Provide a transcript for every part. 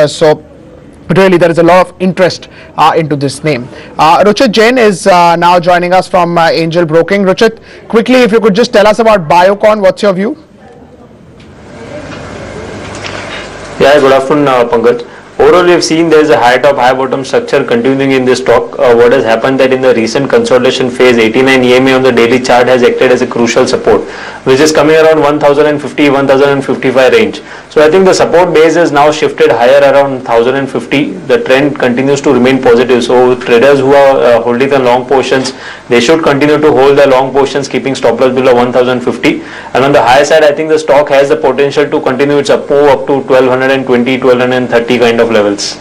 So really there is a lot of interest into this name. Ruchit Jain is now joining us from Angel Broking. Ruchit, quickly, if you could just tell us about Biocon, what's your view? Yeah, good afternoon, Pankaj. Overall, we have seen there is a high top, high bottom structure continuing in this stock. What has happened that in the recent consolidation phase, 89 EMA on the daily chart has acted as a crucial support, which is coming around 1050, 1055 range. So I think the support base has now shifted higher around 1050. The trend continues to remain positive. So traders who are holding the long portions, they should continue to hold the long portions, keeping stop loss below 1050. And on the higher side, I think the stock has the potential to continue its up move up to 1220, 1230 kind of levels.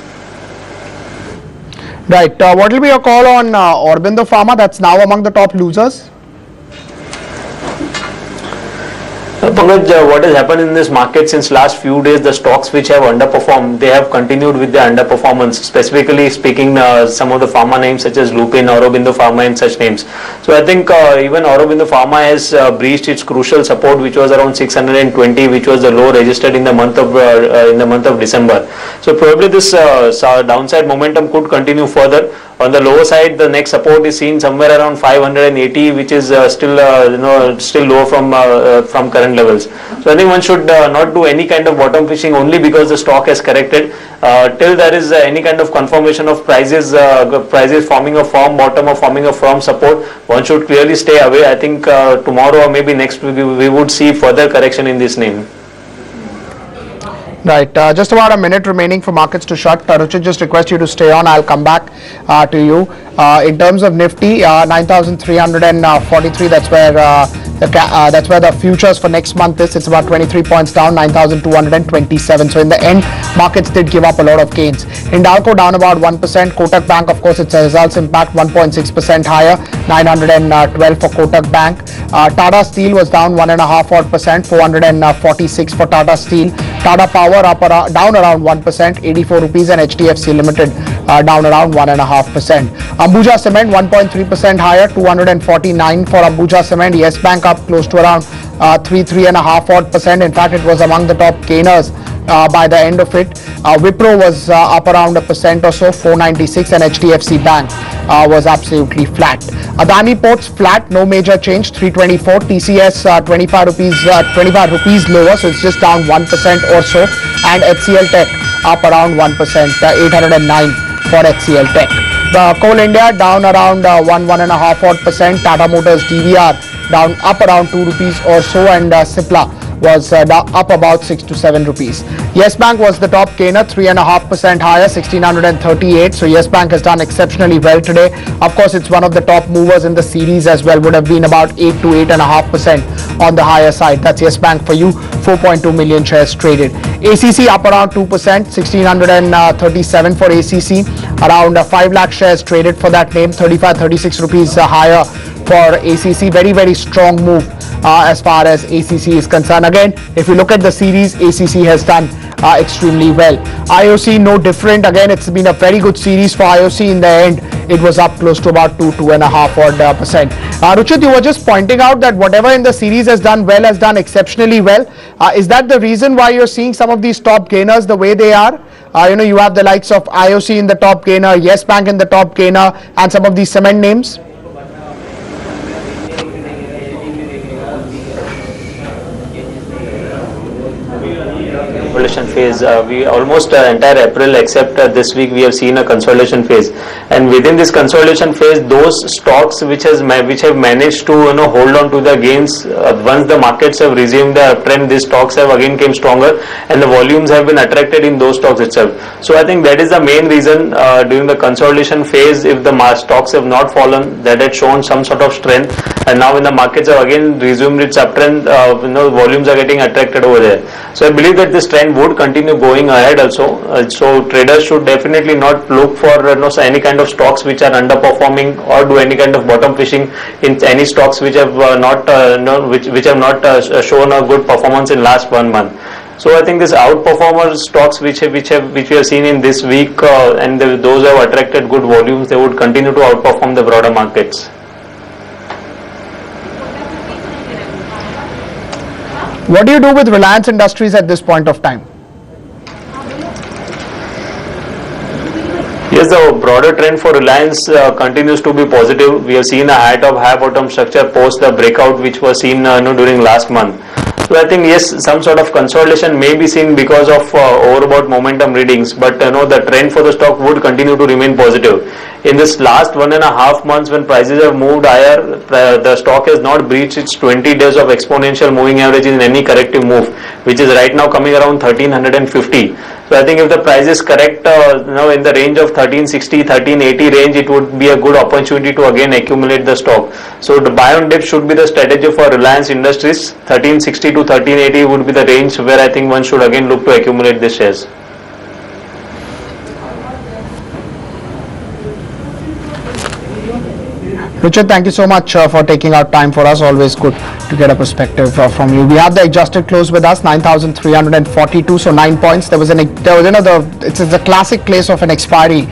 Right. What will be your call on Aurobindo Pharma? That's now among the top losers. Pankaj, what has happened in this market since last few days, the stocks which have underperformed, they have continued with the underperformance, specifically speaking some of the pharma names such as Lupin, Aurobindo Pharma and such names. So I think even Aurobindo Pharma has breached its crucial support, which was around 620, which was the low registered in the month of December. So probably this downside momentum could continue further. On the lower side, the next support is seen somewhere around 580, which is still low from current levels. So I think one should not do any kind of bottom fishing only because the stock has corrected. Till there is any kind of confirmation of prices forming a firm bottom or forming a firm support, one should clearly stay away. I think tomorrow or maybe next week we would see further correction in this name. Right, just about a minute remaining for markets to shut. Ruchit, just request you to stay on. I'll come back to you. In terms of Nifty, 9,343. That's where the futures for next month is. It's about 23 points down, 9,227. So in the end, markets did give up a lot of gains. Hindalco down about 1%. Kotak Bank, of course, it's a results impact, 1.6% higher, 912 for Kotak Bank. Tata Steel was down 1.5%, 446 for Tata Steel. Tata Power down around 1%, 84 rupees, and HDFC Limited down around 1.5%. Ambuja Cement 1.3% higher, 249 for Ambuja Cement. Yes Bank up close to around 3.5%. In fact, it was among the top gainers by the end of it. Wipro was up around 1% or so, 496, and HDFC Bank was absolutely flat. Adani Ports flat, no major change, 324. TCS 25 rupees lower, so it's just down 1% or so. And HCL Tech up around 1%, 809 for HCL Tech. The Coal India down around 1.5%. Tata Motors DVR down up around 2 rupees or so, and Cipla was up about 6 to 7 rupees. Yes Bank was the top gainer, 3.5% higher, 1638. So Yes Bank has done exceptionally well today. Of course, it's one of the top movers in the series as well. Would have been about 8 to 8.5% on the higher side. That's Yes Bank for you. 4.2 million shares traded. ACC up around 2%, 1637 for ACC. Around 5 lakh shares traded for that name. 36 rupees higher for ACC. Very, very strong move as far as ACC is concerned. Again, if you look at the series, ACC has done extremely well. IOC no different. Again, it's been a very good series for IOC. In the end, it was up close to about 2.5%. Ruchit, you were just pointing out that whatever in the series has done well has done exceptionally well. Is that the reason why you're seeing some of these top gainers the way they are? You have the likes of IOC in the top gainer, Yes Bank in the top gainer, and some of these cement names. Consolidation phase. We almost entire April except this week we have seen a consolidation phase, and within this consolidation phase, those stocks which have managed to hold on to the gains, once the markets have resumed the uptrend, these stocks have again came stronger, and the volumes have been attracted in those stocks itself. So I think that is the main reason during the consolidation phase, if the stocks have not fallen, that had shown some sort of strength, and now when the markets have again resumed its uptrend, volumes are getting attracted over there. So I believe that this trend would continue going ahead also. So traders should definitely not look for any kind of stocks which are underperforming or do any kind of bottom fishing in any stocks which have not shown a good performance in last 1 month. So I think this outperformer stocks which we have seen in this week and those have attracted good volumes, they would continue to outperform the broader markets. What do you do with Reliance Industries at this point of time? Yes, the broader trend for Reliance continues to be positive. We have seen a high bottom structure post the breakout which was seen during last month. So I think yes, some sort of consolidation may be seen because of overbought momentum readings, but the trend for the stock would continue to remain positive. In this last 1.5 months, when prices have moved higher, the stock has not breached its 20 days of exponential moving average in any corrective move, which is right now coming around 1350. So I think if the price is correct, in the range of 1360, 1380 range, it would be a good opportunity to again accumulate the stock. So the buy on dip should be the strategy for Reliance Industries. 1360 to 1380 would be the range where I think one should again look to accumulate the shares. Richard, thank you so much for taking out time for us. Always good to get a perspective from you. We have the adjusted close with us, 9,342, so 9 points. It's a classic case of an expiry.